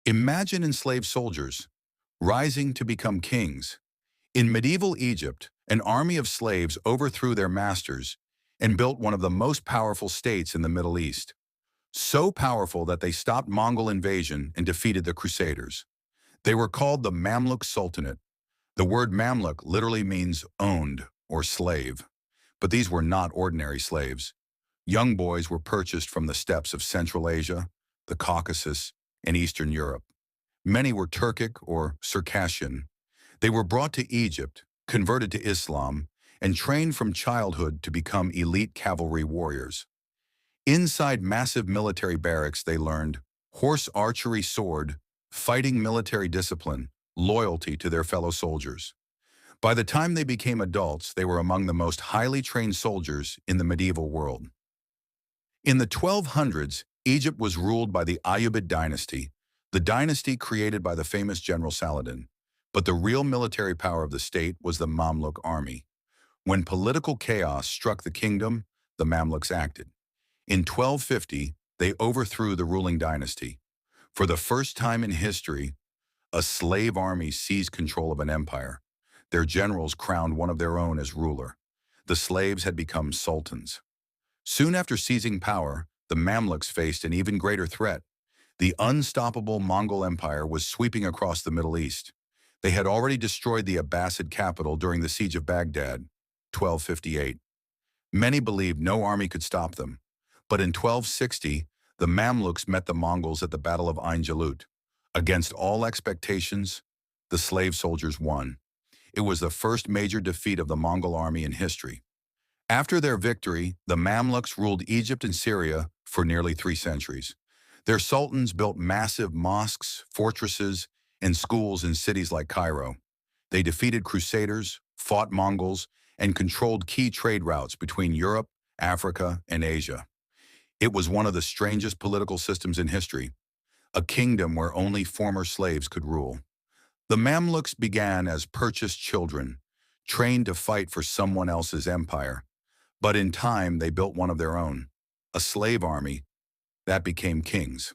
Imagine enslaved soldiers rising to become kings. In medieval Egypt, an army of slaves overthrew their masters and built one of the most powerful states in the Middle East. So powerful that they stopped Mongol invasion and defeated the Crusaders. They were called the Mamluk Sultanate. The word Mamluk literally means owned or slave. But these were not ordinary slaves. Young boys were purchased from the steppes of Central Asia, the Caucasus, and Eastern Europe. Many were Turkic or Circassian. They were brought to Egypt, converted to Islam, and trained from childhood to become elite cavalry warriors. Inside massive military barracks, they learned horse archery, sword, fighting, military discipline, loyalty to their fellow soldiers. By the time they became adults, they were among the most highly trained soldiers in the medieval world. In the 1200s, Egypt was ruled by the Ayyubid dynasty, the dynasty created by the famous General Saladin. But the real military power of the state was the Mamluk army. When political chaos struck the kingdom, the Mamluks acted. In 1250, they overthrew the ruling dynasty. For the first time in history, a slave army seized control of an empire. Their generals crowned one of their own as ruler. The slaves had become sultans. Soon after seizing power, the Mamluks faced an even greater threat. The unstoppable Mongol Empire was sweeping across the Middle East. They had already destroyed the Abbasid capital during the siege of Baghdad, 1258. Many believed no army could stop them. But in 1260, the Mamluks met the Mongols at the Battle of Ain Jalut. Against all expectations, the slave soldiers won. It was the first major defeat of the Mongol army in history. After their victory, the Mamluks ruled Egypt and Syria for nearly 3 centuries. Their sultans built massive mosques, fortresses, and schools in cities like Cairo. They defeated Crusaders, fought Mongols, and controlled key trade routes between Europe, Africa, and Asia. It was one of the strangest political systems in history, a kingdom where only former slaves could rule. The Mamluks began as purchased children, trained to fight for someone else's empire. But in time, they built one of their own, a slave army that became kings.